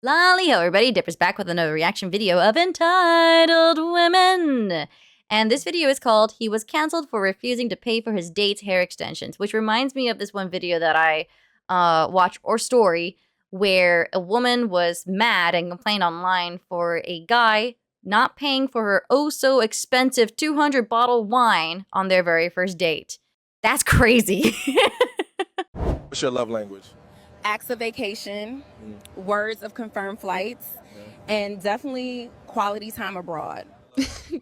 Lolly-ho, everybody. Dipper's back with another reaction video of Entitled Women. And this video is called He Was Cancelled for Refusing to Pay for His Date's Hair Extensions, which reminds me of this one video that I watched, or story, where a woman was mad and complained online for a guy not paying for her oh-so-expensive 200-bottle wine on their very first date. That's crazy. What's your love language? Acts of vacation, words of confirmed flights, and definitely quality time abroad.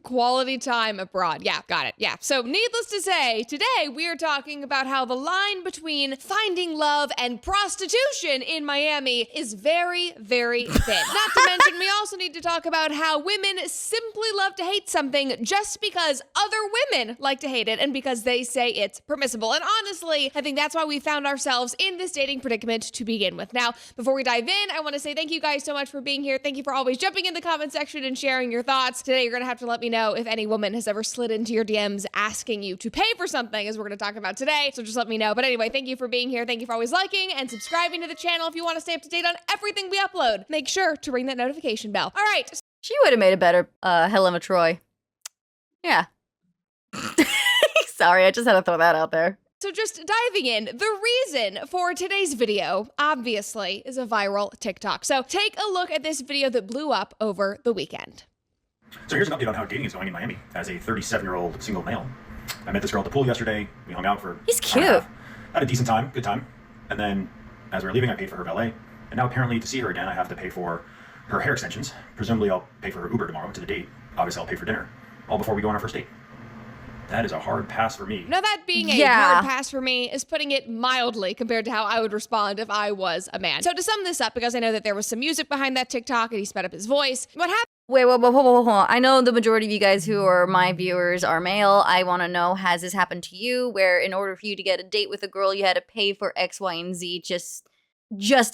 Quality time abroad. Yeah, got it. Yeah. So needless to say, today we are talking about how the line between finding love and prostitution in Miami is very, very thin. Not to mention, we also need to talk about how women simply love to hate something just because other women like to hate it and because they say it's permissible. And honestly, I think that's why we found ourselves in this dating predicament to begin with. Now, before we dive in, I want to say thank you guys so much for being here. Thank you for always jumping in the comment section and sharing your thoughts. Today, you're going to have to let me know if any woman has ever slid into your DMs asking you to pay for something, as we're going to talk about today. So just let me know. But anyway, thank you for being here. Thank you for always liking and subscribing to the channel. If you want to stay up to date on everything we upload, make sure to ring that notification bell. All right. She would have made a better Helena Troy. Yeah. Sorry, I just had to throw that out there. So just diving in, the reason for today's video, obviously, is a viral TikTok. So take a look at this video that blew up over the weekend. So here's an update on how dating is going in Miami as a 37-year-old single male. I met this girl at the pool yesterday. We hung out for He's cute. Had a decent time, good time. And then as we were leaving, I paid for her valet. And now apparently to see her again, I have to pay for her hair extensions. Presumably I'll pay for her Uber tomorrow to the date. Obviously I'll pay for dinner, all before we go on our first date. That is a hard pass for me. Now that being a hard pass for me is putting it mildly compared to how I would respond if I was a man. So to sum this up, because I know that there was some music behind that TikTok and he sped up his voice, what happened? Wait, hold on. I know the majority of you guys who are my viewers are male. I want to know, has this happened to you, where in order for you to get a date with a girl, you had to pay for X, Y, and Z just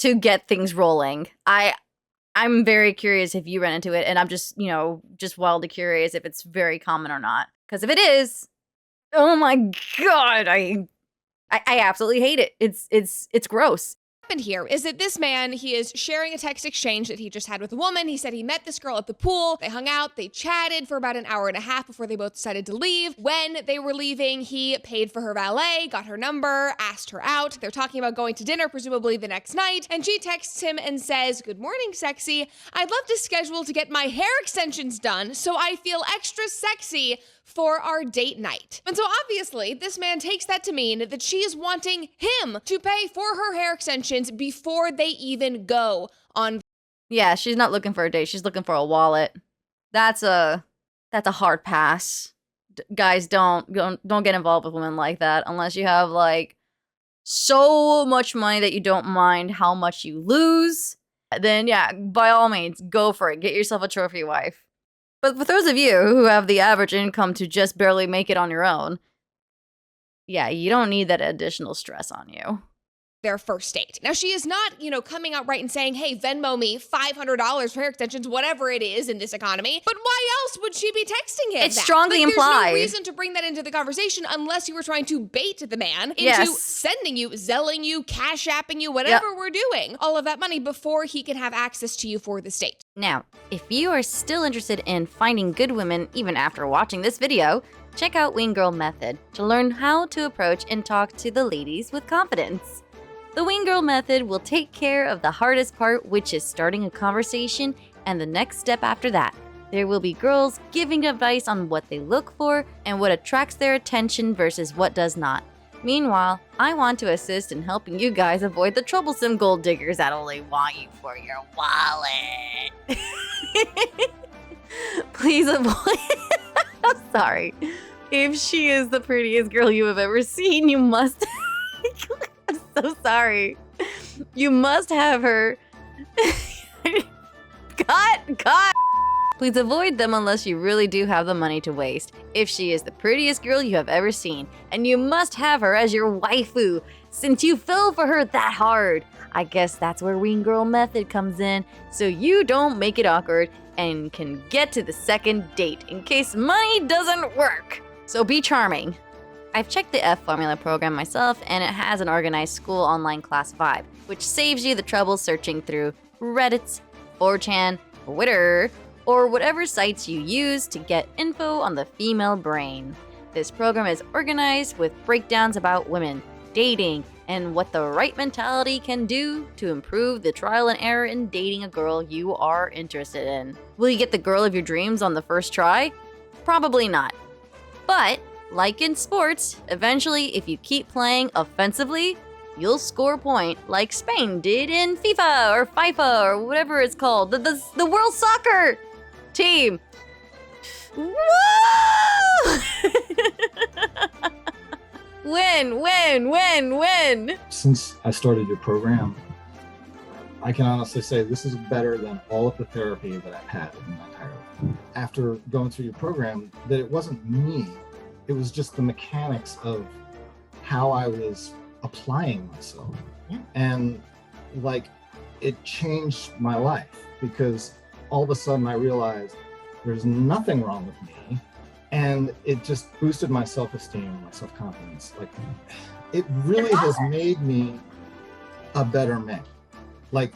to get things rolling? I'm very curious if you ran into it, and I'm just, just wildly curious if it's very common or not. Because if it is, oh my god, I absolutely hate it. It's gross. Happened here is that this man, he is sharing a text exchange that he just had with a woman. He said he met this girl at the pool. They hung out, they chatted for about an hour and a half before they both decided to leave. When they were leaving, he paid for her valet, got her number, asked her out. They're talking about going to dinner, presumably the next night. And she texts him and says, "Good morning, sexy. I'd love to schedule to get my hair extensions done so I feel extra sexy for our date night." And so obviously this man takes that to mean that she is wanting him to pay for her hair extensions before they even go on. Yeah, she's not looking for a date. She's looking for a wallet. That's a hard pass. Guys, don't get involved with women like that unless you have like so much money that you don't mind how much you lose. Then yeah, by all means, go for it. Get yourself a trophy wife. But for those of you who have the average income to just barely make it on your own, yeah, you don't need that additional stress on you. Their first date. Now, she is not, coming out right and saying, hey, Venmo me $500 for hair extensions, whatever it is in this economy. But why else would she be texting him? It's strongly implied. There's no reason to bring that into the conversation unless you were trying to bait the man into sending you, zelling you, cash apping you, whatever we're doing, all of that money before he can have access to you for this date. Now, if you are still interested in finding good women even after watching this video, check out Wing Girl Method to learn how to approach and talk to the ladies with confidence. The Wing Girl Method will take care of the hardest part, which is starting a conversation, and the next step after that. There will be girls giving advice on what they look for and what attracts their attention versus what does not. Meanwhile, I want to assist in helping you guys avoid the troublesome gold diggers that only want you for your wallet. Please avoid... I'm sorry. If she is the prettiest girl you have ever seen, you must... I'm so sorry. You must have her. Cut. Please avoid them unless you really do have the money to waste. If she is the prettiest girl you have ever seen, and you must have her as your waifu, since you fell for her that hard. I guess that's where Wing Girl Method comes in, so you don't make it awkward and can get to the second date in case money doesn't work. So be charming. I've checked the F Formula program myself, and it has an organized school online class vibe, which saves you the trouble searching through Reddits, 4chan, Twitter, or whatever sites you use to get info on the female brain. This program is organized with breakdowns about women, dating, and what the right mentality can do to improve the trial and error in dating a girl you are interested in. Will you get the girl of your dreams on the first try? Probably not. But, like in sports, eventually if you keep playing offensively, you'll score a point like Spain did in FIFA or FIFA or whatever it's called, the World Soccer team. Woo! Win! Since I started your program, I can honestly say this is better than all of the therapy that I've had in my entire life. After going through your program, that it wasn't me, it was just the mechanics of how I was applying myself. And like, it changed my life because all of a sudden I realized there's nothing wrong with me. And it just boosted my self-esteem, my self-confidence. Like, it really has made me a better man. Like,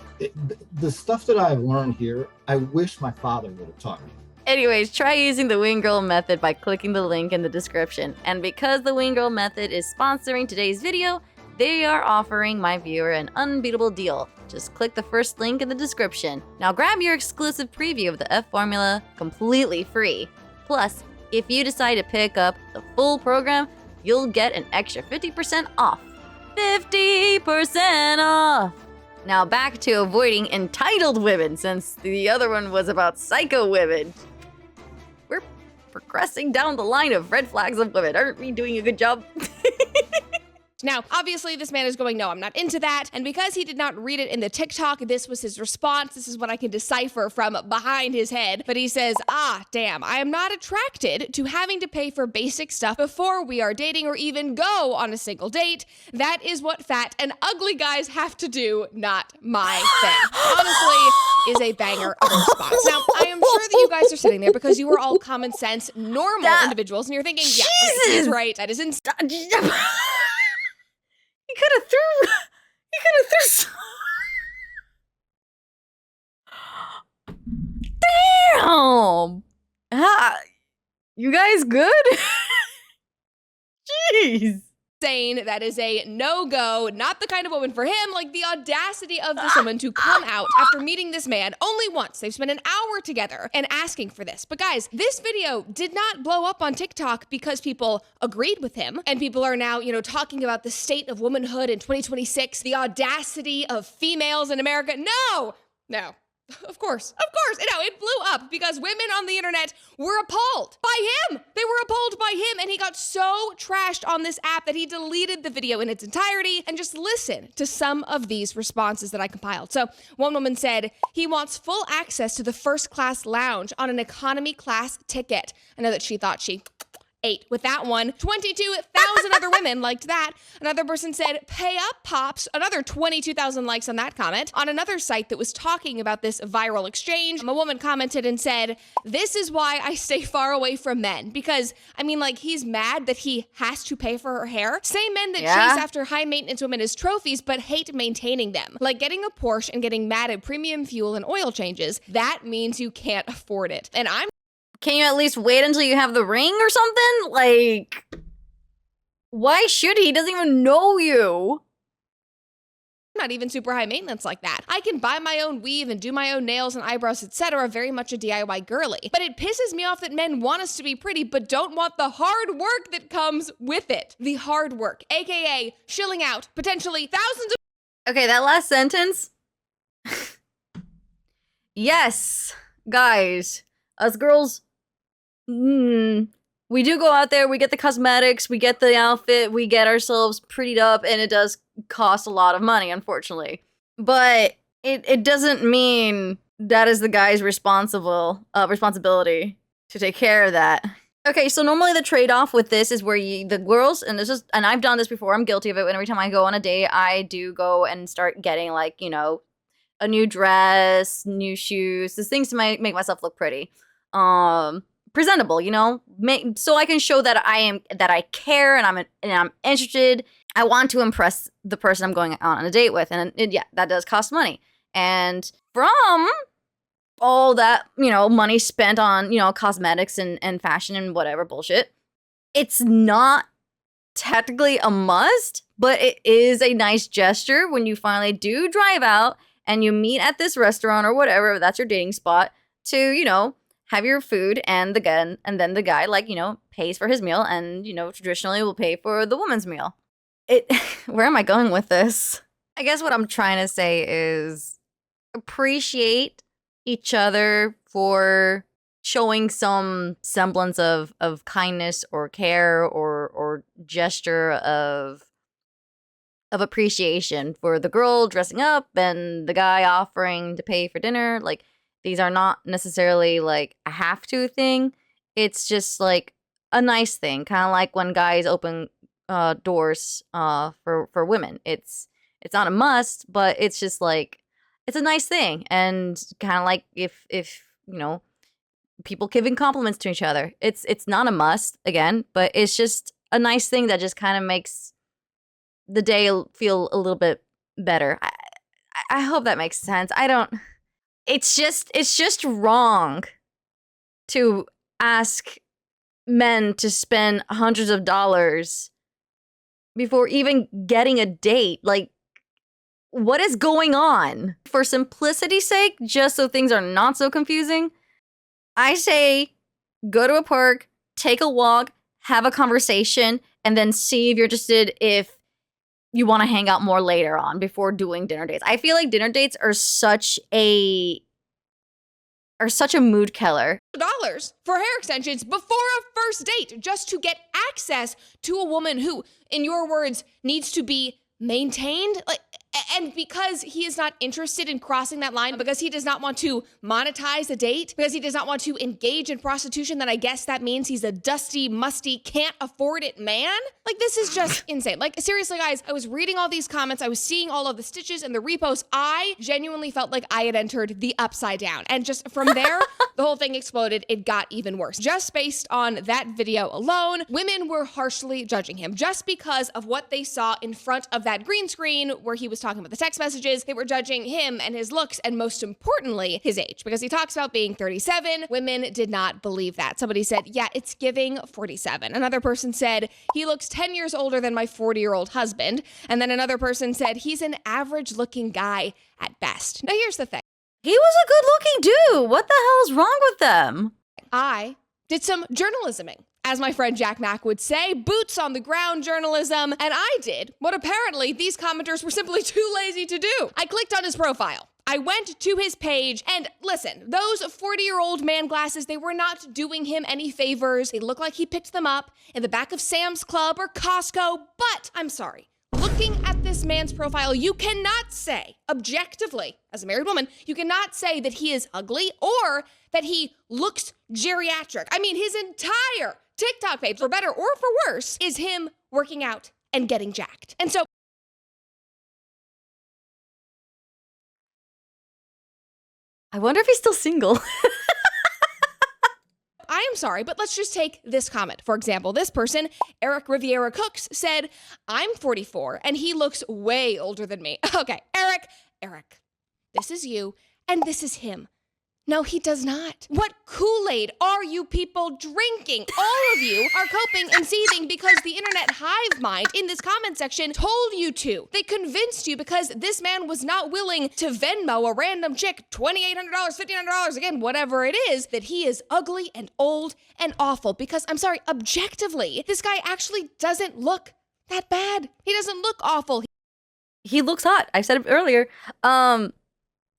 the stuff that I've learned here, I wish my father would have taught me. Anyways, try using the Wing Girl method by clicking the link in the description. And because the Wing Girl method is sponsoring today's video, they are offering my viewer an unbeatable deal. Just click the first link in the description. Now grab your exclusive preview of the F formula completely free. Plus, if you decide to pick up the full program, you'll get an extra 50% off. 50% off! Now back to avoiding entitled women, since the other one was about psycho women. We're progressing down the line of red flags of women. Aren't we doing a good job? Now, obviously, this man is going, no, I'm not into that. And because he did not read it in the TikTok, this was his response. This is what I can decipher from behind his head. But he says, damn, I am not attracted to having to pay for basic stuff before we are dating or even go on a single date. That is what fat and ugly guys have to do, not my thing. Honestly, is a banger of a response. Now, I am sure that you guys are sitting there because you are all common sense, normal individuals, and you're thinking, yeah, he's right. That is insane. He could have threw Damn! You guys good? Jeez. Saying that is a no-go, not the kind of woman for him. Like, the audacity of this woman to come out after meeting this man only once. They've spent an hour together and asking for this. But guys, this video did not blow up on TikTok because people agreed with him and people are now, talking about the state of womanhood in 2026, the audacity of females in America. No. Of course. No, it blew up because women on the internet were appalled by him. They were appalled by him, and he got so trashed on this app that he deleted the video in its entirety. And just listen to some of these responses that I compiled. So one woman said, he wants full access to the first class lounge on an economy class ticket. I know that she thought she ate with that one. 22,000 other women liked that. Another person said, pay up, pops. Another 22,000 likes on that comment. On another site that was talking about this viral exchange, a woman commented and said, this is why I stay far away from men. Because, he's mad that he has to pay for her hair. Same men that chase after high maintenance women as trophies, but hate maintaining them. Like getting a Porsche and getting mad at premium fuel and oil changes. That means you can't afford it. And Can you at least wait until you have the ring or something? Like, why should he? He doesn't even know you. not even super high maintenance like that. I can buy my own weave and do my own nails and eyebrows, etc. Very much a DIY girly. But it pisses me off that men want us to be pretty but don't want the hard work that comes with it. The hard work, aka shilling out potentially thousands of— Okay, that last sentence. Yes, guys, us girls, we do go out there, we get the cosmetics, we get the outfit, we get ourselves prettied up, and it does cost a lot of money, unfortunately. But it doesn't mean that is the guy's responsibility to take care of that. Okay, so normally the trade-off with this is where the girls, and I've done this before, I'm guilty of it, and every time I go on a date, I do go and start getting, like, you know, a new dress, new shoes, these things to make myself look pretty. Presentable, you know, so I can show that I care and I'm interested. I want to impress the person I'm going on a date with, and yeah, that does cost money. And from all that, money spent on, cosmetics and fashion and whatever bullshit. It's not technically a must, but it is a nice gesture when you finally do drive out and you meet at this restaurant or whatever, that's your dating spot, to, have your food and then the guy, like, pays for his meal and, traditionally will pay for the woman's meal. Where am I going with this? I guess what I'm trying to say is appreciate each other for showing some semblance of kindness or care or gesture of appreciation for the girl dressing up and the guy offering to pay for dinner. Like, these are not necessarily like a have to thing. It's just like a nice thing, kind of like when guys open doors for women. It's not a must, but it's just like it's a nice thing, and kind of like if people giving compliments to each other. It's not a must again, but it's just a nice thing that just kind of makes the day feel a little bit better. I hope that makes sense. It's just wrong to ask men to spend hundreds of dollars before even getting a date. Like, what is going on? For simplicity's sake, just so things are not so confusing, I say go to a park, take a walk, have a conversation, and then see if you're interested if you want to hang out more later on before doing dinner dates. I feel like dinner dates are such a mood killer. Dollars for hair extensions before a first date just to get access to a woman who, in your words, needs to be maintained. And because he is not interested in crossing that line, because he does not want to monetize a date, because he does not want to engage in prostitution, then I guess that means he's a dusty, musty, can't afford it man. Like, this is just insane. Like, seriously, guys, I was reading all these comments. I was seeing all of the stitches and the reposts. I genuinely felt like I had entered the upside down. And just from there, the whole thing exploded. It got even worse. Just based on that video alone, women were harshly judging him just because of what they saw in front of that green screen where he was talking about the text messages. They were judging him and his looks, and most importantly, his age, because he talks about being 37. Women did not believe that. Somebody said, yeah, it's giving 47. Another person said, he looks 10 years older than my 40-year-old husband. And then another person said, he's an average-looking guy at best. Now, here's the thing. He was a good-looking dude. What the hell is wrong with them? I did some journalisming. As my friend Jack Mack would say, boots on the ground journalism, and I did what apparently these commenters were simply too lazy to do. I clicked on his profile. I went to his page, and listen, those 40-year-old man glasses, they were not doing him any favors. They looked like he picked them up in the back of Sam's Club or Costco, but I'm sorry. Looking at this man's profile, you cannot say, objectively, as a married woman, you cannot say that he is ugly or that he looks geriatric. I mean, his entire TikTok page, for better or for worse, is him working out and getting jacked. And so I wonder if he's still single. I am sorry, but let's just take this comment. For example, this person, Eric Riviera Cooks, said, I'm 44 and he looks way older than me. Okay, Eric, this is you and this is him. No, he does not. What Kool-Aid are you people drinking? All of you are coping and seething because the internet hive mind in this comment section told you to. They convinced you because this man was not willing to Venmo a random chick $2,800, $1,500, again, whatever it is, that he is ugly and old and awful. Because I'm sorry, objectively, this guy actually doesn't look that bad. He doesn't look awful. He looks hot. I said it earlier.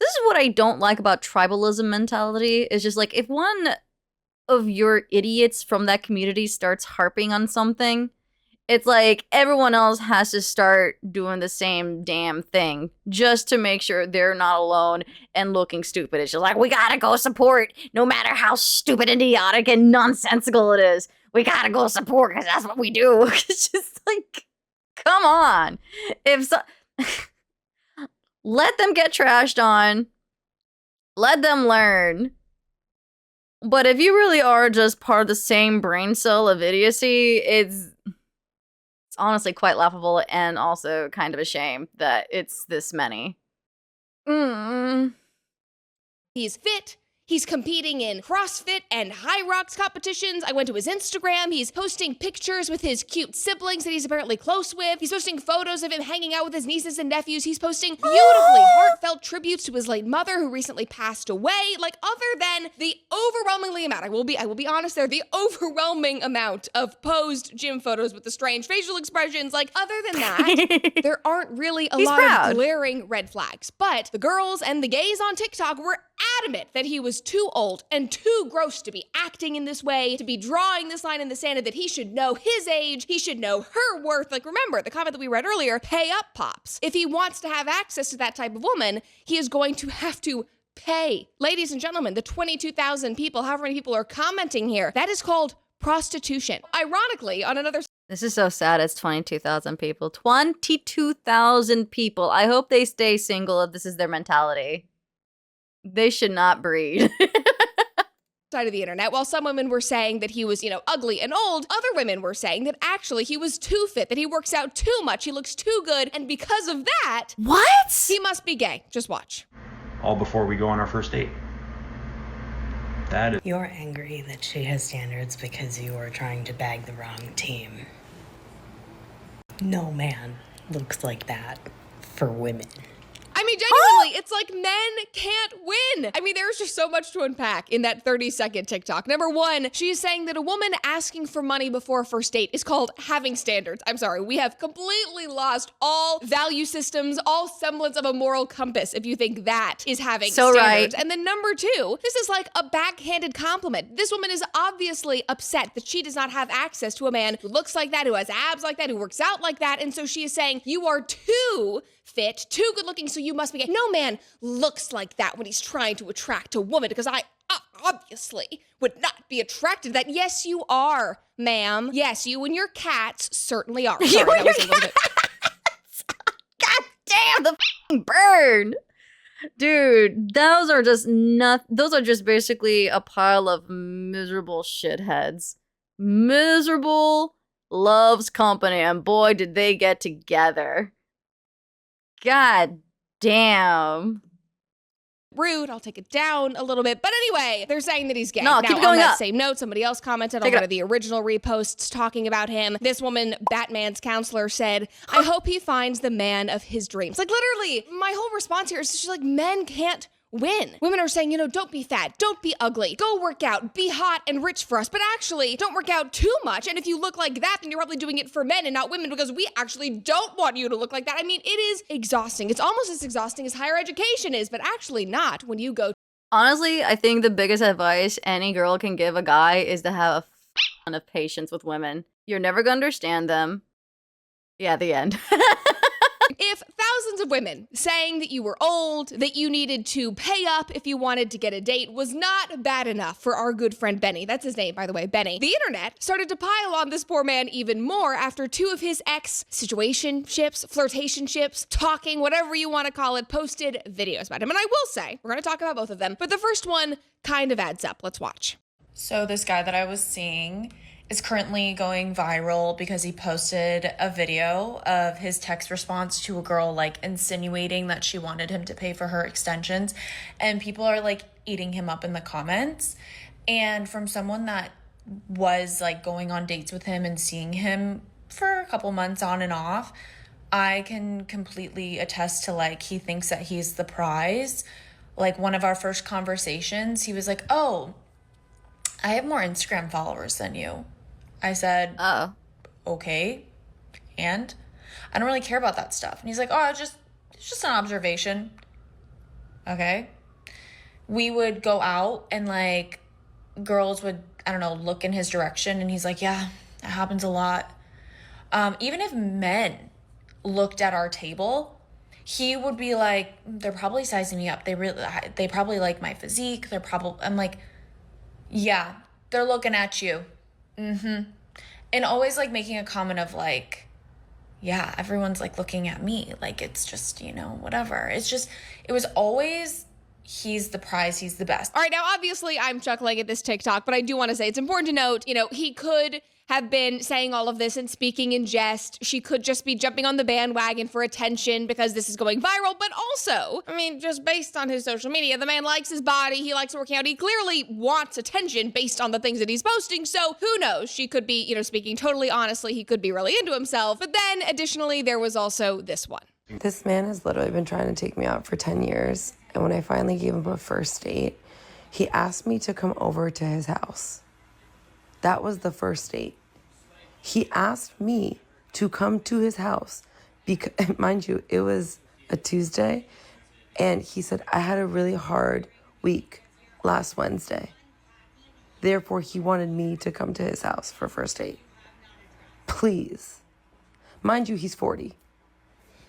This is what I don't like about tribalism mentality, is just like, if one of your idiots from that community starts harping on something, it's like everyone else has to start doing the same damn thing just to make sure they're not alone and looking stupid. It's just like, we gotta go support, no matter how stupid, idiotic, and nonsensical it is. We gotta go support because that's what we do. It's just like, come on. Let them get trashed on. Let them learn. But if you really are just part of the same brain cell of idiocy, it's honestly quite laughable and also kind of a shame that it's this many. He's fit. He's competing in CrossFit and high rocks competitions. I went to his Instagram. He's posting pictures with his cute siblings that he's apparently close with. He's posting photos of him hanging out with his nieces and nephews. He's posting beautifully heartfelt tributes to his late mother, who recently passed away. Like, other than the overwhelmingly amount, I will be honest there, the overwhelming amount of posed gym photos with the strange facial expressions, like, other than that, there aren't really a lot of glaring red flags. But the girls and the gays on TikTok were adamant that he was too old and too gross to be acting in this way, to be drawing this line in the sand, and that he should know his age, he should know her worth. Like, remember the comment that we read earlier, pay up, pops. If he wants to have access to that type of woman, he is going to have to pay. Ladies and gentlemen, the 22,000 people, however many people are commenting here, that is called prostitution. Ironically, on another... This is so sad. It's 22,000 people. 22,000 people. I hope they stay single if this is their mentality. They should not breed. Side of the internet, while some women were saying that he was, ugly and old, other women were saying that actually he was too fit, that he works out too much, he looks too good, and because of that, what? He must be gay. Just watch. All before we go on our first date. That is... You're angry that she has standards because you are trying to bag the wrong team. No man looks like that for women. I mean, genuinely, it's like men can't win. I mean, there's just so much to unpack in that 30-second TikTok. Number one, she's saying that a woman asking for money before a first date is called having standards. I'm sorry, we have completely lost all value systems, all semblance of a moral compass if you think that is having standards. Right. And then number two, this is like a backhanded compliment. This woman is obviously upset that she does not have access to a man who looks like that, who has abs like that, who works out like that, and so she is saying, you are too fit, too good looking, so you must be gay. No man looks like that when he's trying to attract a woman, because I obviously would not be attracted to that. Yes, you are, ma'am. Yes, you and your cats certainly are. Sorry, that was a little bit... God damn, the f***ing burn. Dude, those are just basically a pile of miserable shitheads. Miserable loves company, and boy, did they get together. God damn. Rude. I'll take it down a little bit. But anyway, they're saying that he's gay. No, now, keep going on that up. same note, somebody else commented on one of the original reposts talking about him. This woman, Batman's counselor, said, I hope he finds the man of his dreams. Like, literally, my whole response here is just like, men can't win. Women are saying, don't be fat, don't be ugly, go work out, be hot and rich for us, but actually don't work out too much. And if you look like that, then you're probably doing it for men and not women, because we actually don't want you to look like that. I mean, it is exhausting. It's almost as exhausting as higher education is, but actually not when you go. Honestly, I think the biggest advice any girl can give a guy is to have a ton of patience with women. You're never gonna understand them. Yeah, the end. If thousands of women saying that you were old, that you needed to pay up if you wanted to get a date was not bad enough for our good friend Benny, that's his name, by the way, Benny, the internet started to pile on this poor man even more after two of his situationships, flirtationships, talking, whatever you want to call it, posted videos about him. And I will say, we're going to talk about both of them, but the first one kind of adds up. Let's watch. So this guy that I was seeing is currently going viral because he posted a video of his text response to a girl, like, insinuating that she wanted him to pay for her extensions, and people are like eating him up in the comments. And from someone that was like going on dates with him and seeing him for a couple months on and off, I can completely attest to, like, he thinks that he's the prize. Like, one of our first conversations, he was like, oh, I have more Instagram followers than you. I said, oh, okay, and I don't really care about that stuff. And he's like, oh, it's just an observation. Okay. We would go out and, like, girls would, I don't know, look in his direction, and he's like, yeah, that happens a lot. Even if men looked at our table, he would be like, they're probably sizing me up. They probably like my physique. I'm like, yeah, they're looking at you. Mm-hmm. And always, like, making a comment of, like, yeah, everyone's, like, looking at me. Like, it's just, whatever. It was always, he's the prize, he's the best. All right, now obviously I'm chuckling at this TikTok, but I do want to say it's important to note, he could have been saying all of this and speaking in jest. She could just be jumping on the bandwagon for attention because this is going viral. But also, just based on his social media, the man likes his body. He likes working out. He clearly wants attention based on the things that he's posting. So who knows? She could be, speaking totally honestly. He could be really into himself. But then additionally, there was also this one. This man has literally been trying to take me out for 10 years. And when I finally gave him a first date, he asked me to come over to his house. That was the first date. He asked me to come to his house because, mind you, it was a Tuesday, and he said, I had a really hard week last Wednesday. Therefore, he wanted me to come to his house for first date. Please. Mind you, he's 40.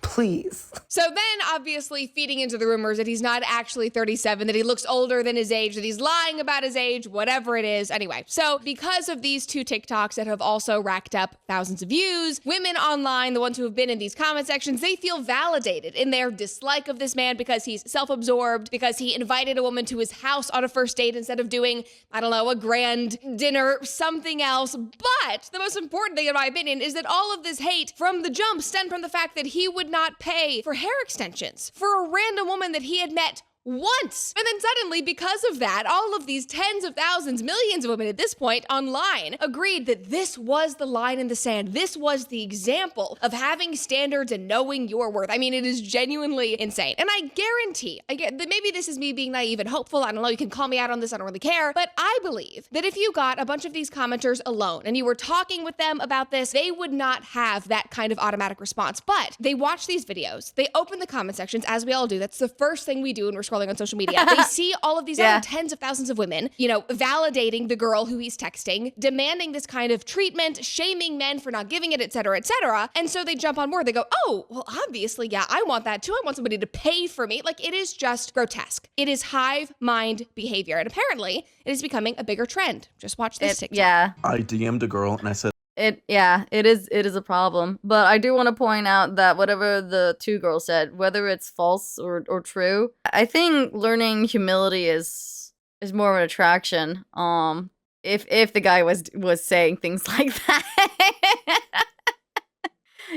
Please. So then, obviously, feeding into the rumors that he's not actually 37, that he looks older than his age, that he's lying about his age, whatever it is. Anyway, so because of these two TikToks that have also racked up thousands of views, women online, the ones who have been in these comment sections, they feel validated in their dislike of this man because he's self-absorbed, because he invited a woman to his house on a first date instead of doing, a grand dinner, something else. But the most important thing, in my opinion, is that all of this hate from the jump stemmed from the fact that he would not pay for hair extensions for a random woman that he had met once. And then suddenly, because of that, all of these tens of thousands, millions of women at this point online agreed that this was the line in the sand. This was the example of having standards and knowing your worth. It is genuinely insane. And I guarantee, maybe this is me being naive and hopeful. I don't know, you can call me out on this, I don't really care. But I believe that if you got a bunch of these commenters alone and you were talking with them about this, they would not have that kind of automatic response. But they watch these videos, they open the comment sections, as we all do. That's the first thing we do when we're scrolling on social media. They see all of these other tens of thousands of women, validating the girl who he's texting, demanding this kind of treatment, shaming men for not giving it, et cetera, et cetera. And so they jump on board. They go, oh, well, obviously, yeah, I want that too. I want somebody to pay for me. It is just grotesque. It is hive mind behavior. And apparently it is becoming a bigger trend. Just watch this TikTok. Yeah. I DM'd a girl and I said, It is a problem. But I do want to point out that whatever the two girls said, whether it's false or true, I think learning humility is more of an attraction. If the guy was saying things like that.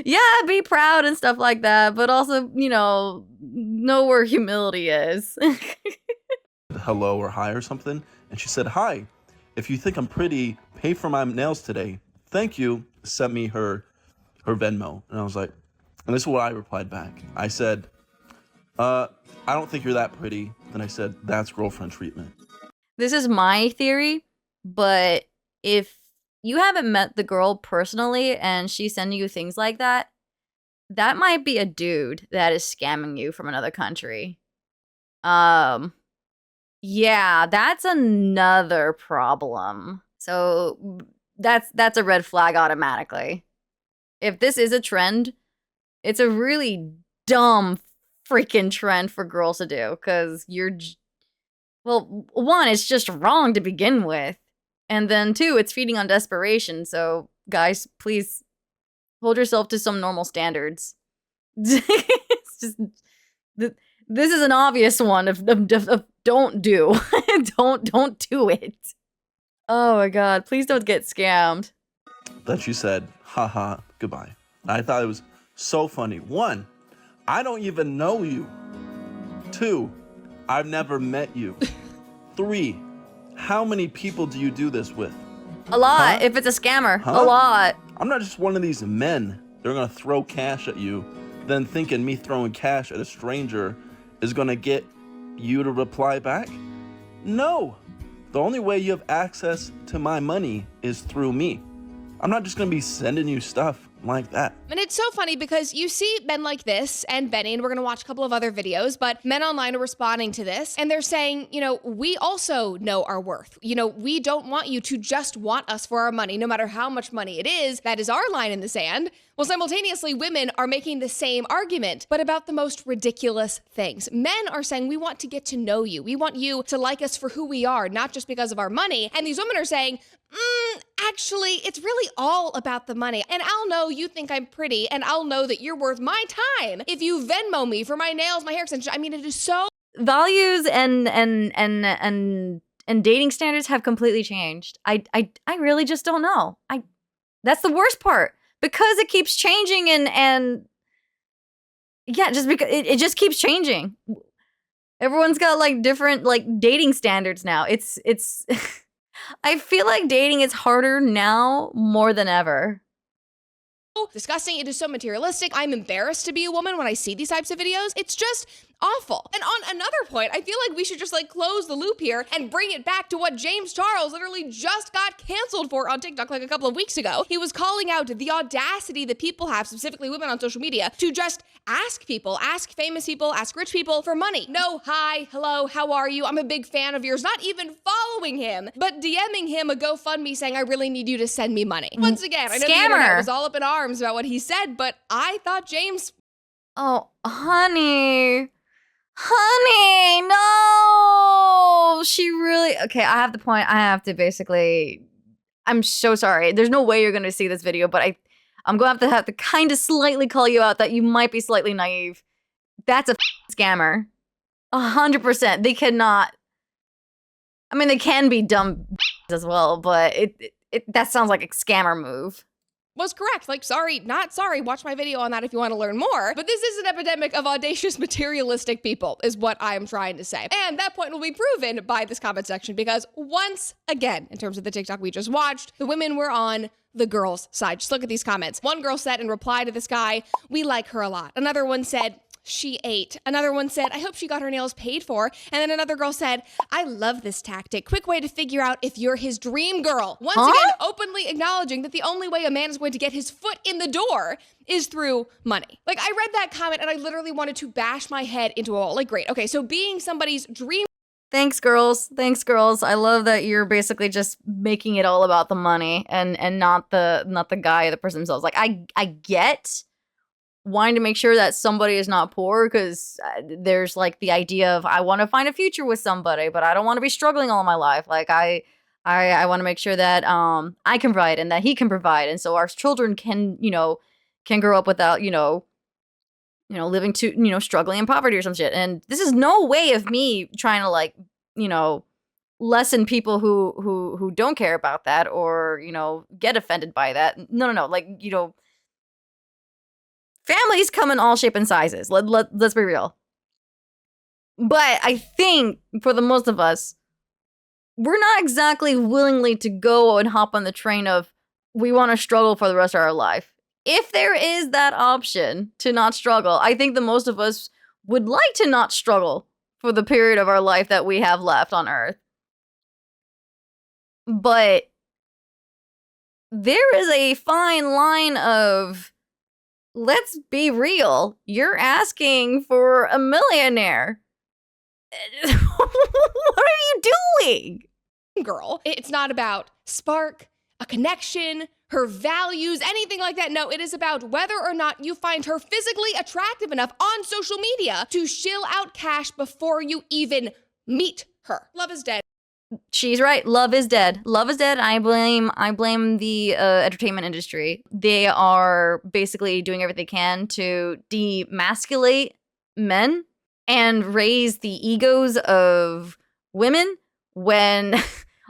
Yeah, be proud and stuff like that, but also, know where humility is. hello or hi or something. And she said, hi, if you think I'm pretty, pay for my nails today. Thank you. Sent me her Venmo. And I was like, and this is what I replied back. I said, I don't think you're that pretty. Then I said, that's girlfriend treatment. This is my theory, but if you haven't met the girl personally and she's sending you things like that, that might be a dude that is scamming you from another country. Yeah, that's another problem. So that's a red flag automatically. If this is a trend, it's a really dumb freaking trend for girls to do, because well, one, it's just wrong to begin with, and then two, it's feeding on desperation. So guys, please hold yourself to some normal standards. It's just this is an obvious one of don't do don't do it. Oh my god, please don't get scammed. Then she said, haha, goodbye. I thought it was so funny. 1, I don't even know you. 2, I've never met you. 3, how many people do you do this with? A lot, Huh? if it's a scammer. Huh? A lot. I'm not just one of these men. They're gonna throw cash at you, then thinking me throwing cash at a stranger is gonna get you to reply back? No. The only way you have access to my money is through me. I'm not just gonna be sending you stuff like that. And it's so funny because you see men like this and Benny, and we're going to watch a couple of other videos, but men online are responding to this and they're saying, we also know our worth. We don't want you to just want us for our money, no matter how much money it is. That is our line in the sand. Well, simultaneously, women are making the same argument, but about the most ridiculous things. Men are saying, we want to get to know you. We want you to like us for who we are, not just because of our money. And these women are saying, actually, it's really all about the money. And I'll know you think I'm pretty, and I'll know that you're worth my time if you Venmo me for my nails, my hair extension. It is so... values and dating standards have completely changed. I really just don't know. That's the worst part, because it keeps changing and yeah, just because it just keeps changing. Everyone's got like different like dating standards now. It's I feel like dating is harder now more than ever. Disgusting. It is so materialistic. I'm embarrassed to be a woman when I see these types of videos. It's just awful. And on another point, I feel like we should just like close the loop here and bring it back to what James Charles literally just got canceled for on TikTok like a couple of weeks ago. He was calling out the audacity that people have, specifically women on social media, to just ask people, ask famous people, ask rich people for money. No, hi, hello, how are you? I'm a big fan of yours. Not even following him, but DMing him a GoFundMe saying, I really need you to send me money. Once again, I know the internet was all up in arms about what he said, but I thought James... Oh, honey, no! She really... Okay, I have the point. I have to basically... I'm so sorry. There's no way you're going to see this video, but I'm going to have to kind of slightly call you out that you might be slightly naive. That's a scammer. 100%. They cannot... I mean, they can be dumb as well, but that sounds like a scammer move. Was correct. Like, sorry, not sorry. Watch my video on that if you want to learn more. But this is an epidemic of audacious, materialistic people, is what I'm trying to say. And that point will be proven by this comment section, because once again, in terms of the TikTok we just watched, the women were on the girls' side. Just look at these comments. One girl said in reply to this guy, we like her a lot. Another one said, she ate. Another one said, I hope she got her nails paid for. And then another girl said, I love this tactic. Quick way to figure out if you're his dream girl. Once again, openly acknowledging that the only way a man is going to get his foot in the door is through money. Like, I read that comment and I literally wanted to bash my head into a wall. Like, great. Okay, so being somebody's dream... Thanks, girls. Thanks, girls. I love that you're basically just making it all about the money and not the guy or the person themselves. Like, I get wanting to make sure that somebody is not poor, because there's like the idea of I want to find a future with somebody, but I don't want to be struggling all my life. Like I want to make sure that I can provide and that he can provide, and so our children can grow up without living to struggling in poverty or some shit. And this is no way of me trying to like lessen people who don't care about that or get offended by that. No, like families come in all shape and sizes. Let's be real. But I think for the most of us, we're not exactly willingly to go and hop on the train of we want to struggle for the rest of our life. If there is that option to not struggle, I think the most of us would like to not struggle for the period of our life that we have left on Earth. But there is a fine line of, let's be real, you're asking for a millionaire. What are you doing? Girl, it's not about spark, a connection, her values, anything like that. No, it is about whether or not you find her physically attractive enough on social media to shill out cash before you even meet her. Love is dead. She's right. Love is dead. Love is dead. I blame the entertainment industry. They are basically doing everything they can to demasculate men and raise the egos of women, when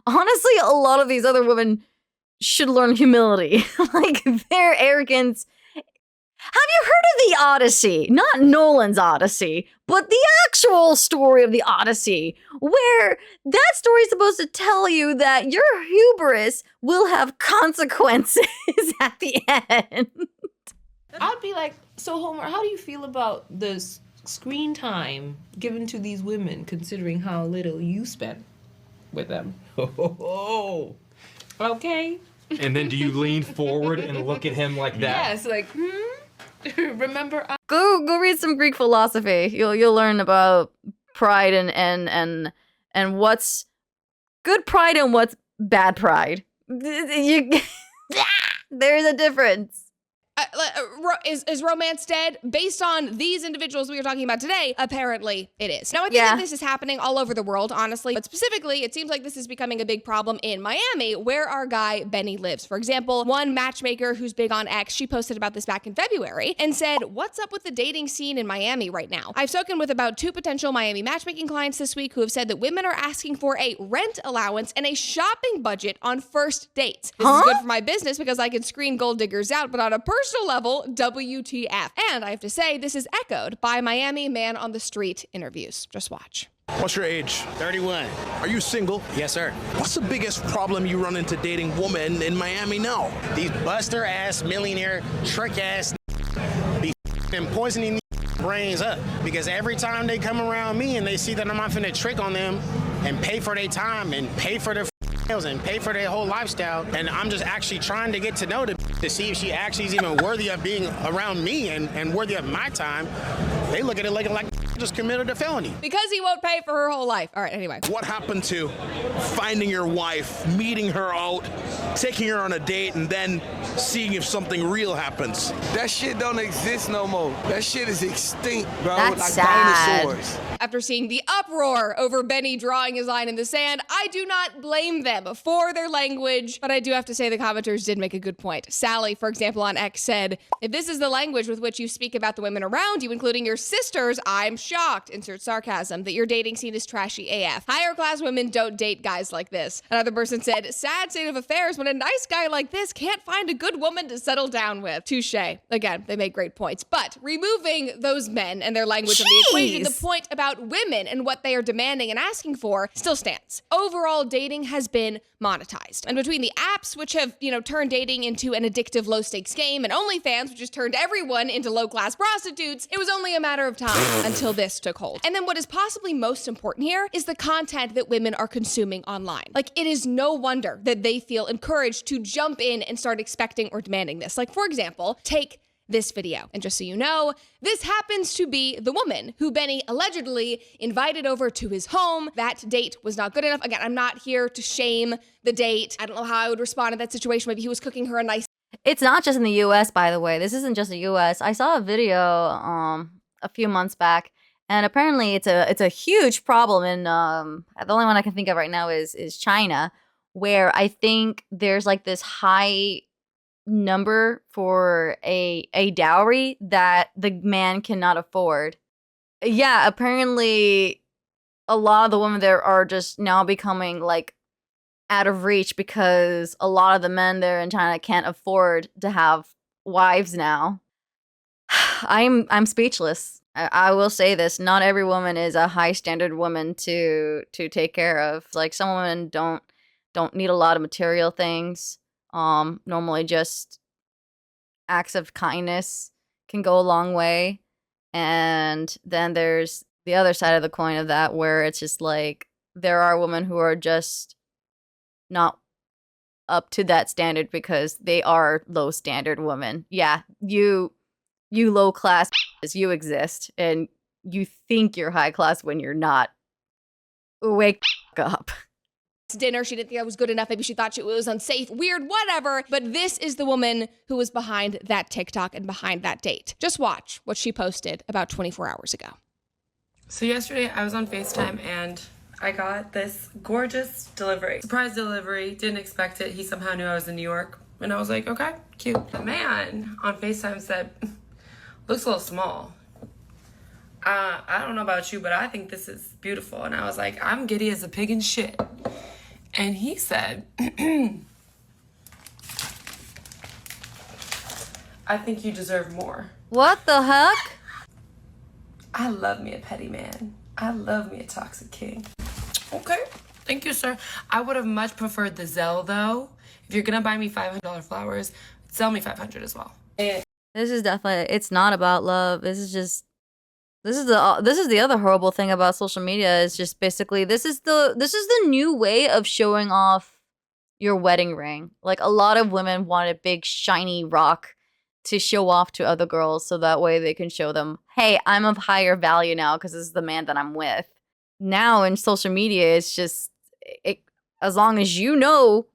honestly a lot of these other women should learn humility. Like, their arrogance. Have you heard of the Odyssey? Not Nolan's Odyssey, but the actual story of the Odyssey, where that story is supposed to tell you that your hubris will have consequences at the end. I'd be like, so Homer, how do you feel about the screen time given to these women, considering how little you spent with them? Oh. Okay. And then do you lean forward and look at him like that? Yes, like, remember? Go read some Greek philosophy. You'll learn about pride and what's good pride and what's bad pride. There's a difference. Is romance dead? Based on these individuals we are talking about today, apparently it is. Now, I think that this is happening all over the world, honestly, but specifically, it seems like this is becoming a big problem in Miami, where our guy Benny lives. For example, one matchmaker who's big on X, she posted about this back in February and said, "What's up with the dating scene in Miami right now? I've spoken with about 2 potential Miami matchmaking clients this week who have said that women are asking for a rent allowance and a shopping budget on first dates. This is good for my business because I can screen gold diggers out, but on a personal level, WTF." And I have to say, this is echoed by Miami man on the street interviews. Just watch. What's your age? 31. Are you single? Yes, sir. What's the biggest problem you run into dating women in Miami now? These buster ass, millionaire, trick ass be and poisoning these brains up. Because every time they come around me and they see that I'm not finna trick on them and pay for their time and pay for their meals and pay for their whole lifestyle, and I'm just actually trying to get to know the to see if she actually is even worthy of being around me and worthy of my time, they look at it like just committed a felony. Because he won't pay for her whole life. All right, anyway. What happened to finding your wife, meeting her out, taking her on a date, and then seeing if something real happens? That shit don't exist no more. That shit is extinct, bro. That's like sad. dinosaurs. After seeing the uproar over Benny drawing his line in the sand, I do not blame them for their language, but I do have to say the commenters did make a good point. Sally, for example, on X said, "If this is the language with which you speak about the women around you, including your sisters, I'm shocked," insert sarcasm, "that your dating scene is trashy AF. Higher class women don't date guys like this." Another person said, "Sad state of affairs when a nice guy like this can't find a good woman to settle down with." Touche. Again, they make great points. But removing those men and their language from the equation, the point about women and what they are demanding and asking for still stands. Overall, dating has been monetized. And between the apps, which have, turned dating into an addictive low-stakes game, and OnlyFans, which has turned everyone into low-class prostitutes, it was only a matter of time until this took hold. And then what is possibly most important here is the content that women are consuming online. Like, it is no wonder that they feel encouraged to jump in and start expecting or demanding this. Like, for example, take this video. And just so you know, this happens to be the woman who Benny allegedly invited over to his home. That date was not good enough. Again, I'm not here to shame the date. I don't know how I would respond in that situation. Maybe he was cooking her a nice... It's not just in the US, by the way. This isn't just the US. I saw a video a few months back, and apparently it's a huge problem in the only one I can think of right now is China, where I think there's like this high number for a dowry that the man cannot afford. Yeah, apparently a lot of the women there are just now becoming like out of reach because a lot of the men there in China can't afford to have wives now. I'm speechless. I will say this, not every woman is a high standard woman to take care of. Like, some women don't need a lot of material things. Normally just acts of kindness can go a long way. And then there's the other side of the coin of that, where it's just like, there are women who are just not up to that standard because they are low standard women. Yeah, you low class, you exist, and you think you're high class when you're not. Wake up. Dinner, she didn't think that was good enough. Maybe she thought it was unsafe, weird, whatever. But this is the woman who was behind that TikTok and behind that date. Just watch what she posted about 24 hours ago. So yesterday I was on FaceTime and I got this gorgeous delivery. Surprise delivery, didn't expect it. He somehow knew I was in New York. And I was like, okay, cute. The man on FaceTime said, looks a little small. I don't know about you, but I think this is beautiful. And I was like, I'm giddy as a pig in shit. And he said, I think you deserve more. What the heck? I love me a petty man. I love me a toxic king. Okay, thank you, sir. I would have much preferred the Zelle, though. If you're gonna buy me $500 flowers, sell me $500 as well. This is definitely, it's not about love. This is the other horrible thing about social media, is just basically this is the new way of showing off your wedding ring. Like, a lot of women want a big shiny rock to show off to other girls, so that way they can show them, hey, I'm of higher value now because this is the man that I'm with. Now in social media, it's just, as long as you know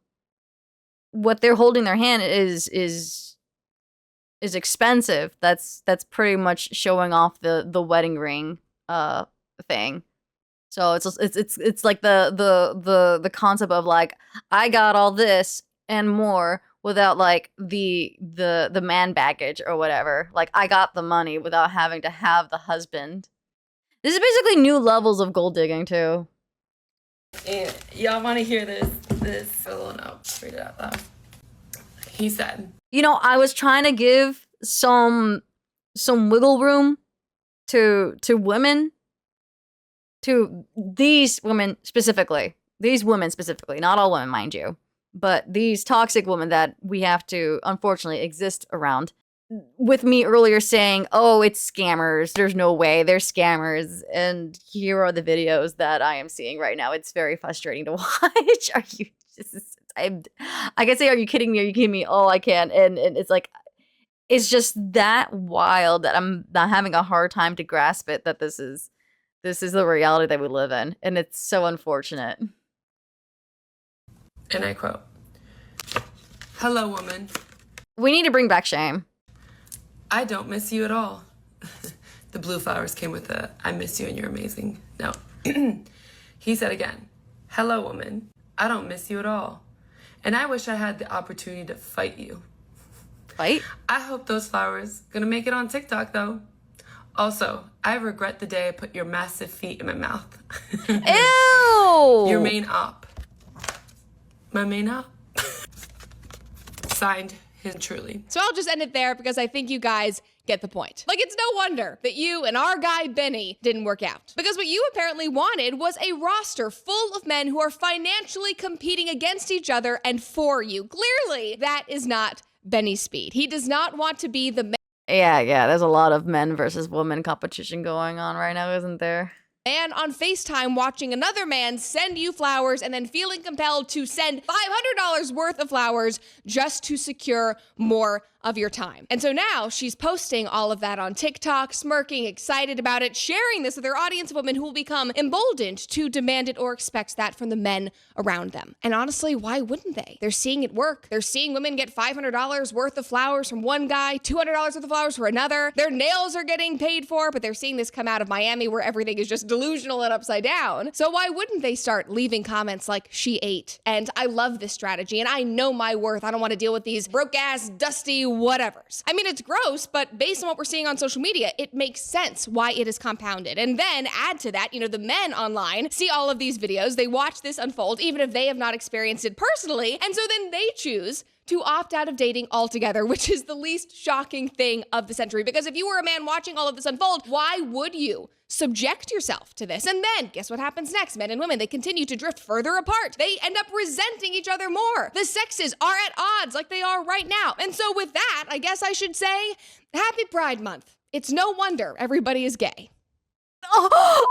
what they're holding their hand is is expensive. That's pretty much showing off the wedding ring thing. So it's like the concept of like, I got all this and more without like the man baggage or whatever. Like, I got the money without having to have the husband. This is basically new levels of gold digging too. And y'all want to hear this? Oh no, read it out loud. He said, You know, I was trying to give some wiggle room to women, to these women specifically. These women specifically, not all women, mind you, but these toxic women that we have to unfortunately exist around. With me earlier saying, oh, it's scammers. There's no way. They're scammers. And here are the videos that I am seeing right now. It's very frustrating to watch. Are you just... I can say, are you kidding me? Are you kidding me? Oh, I can't. And it's like, it's just that wild that I'm not having a hard time to grasp it, that this is the reality that we live in. And it's so unfortunate. and I quote, "Hello, woman. We need to bring back shame. I don't miss you at all." The blue flowers came with a, "I miss you and you're amazing." No. He said again, "Hello, woman. I don't miss you at all. And I wish I had the opportunity to fight you." Fight? I hope those flowers gonna make it on TikTok though. Also, I regret the day I put your massive feet in my mouth. Ew! Your main op. My main op. Signed, his truly. So I'll just end it there because I think you guys get the point. Like, it's no wonder that you and our guy Benny didn't work out. Because what you apparently wanted was a roster full of men who are financially competing against each other and for you. Clearly, that is not Benny's speed. He does not want to be the Yeah, there's a lot of men versus women competition going on right now, isn't there? man on FaceTime watching another man send you flowers and then feeling compelled to send $500 worth of flowers just to secure more of your time. And so now she's posting all of that on TikTok, smirking, excited about it, sharing this with her audience of women who will become emboldened to demand it or expect that from the men around them. And honestly, why wouldn't they? They're seeing it work. They're seeing women get $500 worth of flowers from one guy, $200 worth of flowers for another. Their nails are getting paid for, but they're seeing this come out of Miami where everything is just delusional and upside down. So why wouldn't they start leaving comments like, "She ate," and "I love this strategy," and "I know my worth. I don't want to deal with these broke ass, dusty whatevers." I mean, it's gross, but based on what we're seeing on social media, it makes sense why it is compounded. And then add to that, the men online see all of these videos, they watch this unfold, even if they have not experienced it personally, and so then they choose to opt out of dating altogether, which is the least shocking thing of the century. Because if you were a man watching all of this unfold, why would you subject yourself to this? And then guess what happens next? Men and women, they continue to drift further apart. They end up resenting each other more. The sexes are at odds like they are right now. And so with that, I guess I should say, happy Pride Month. It's no wonder everybody is gay. Oh,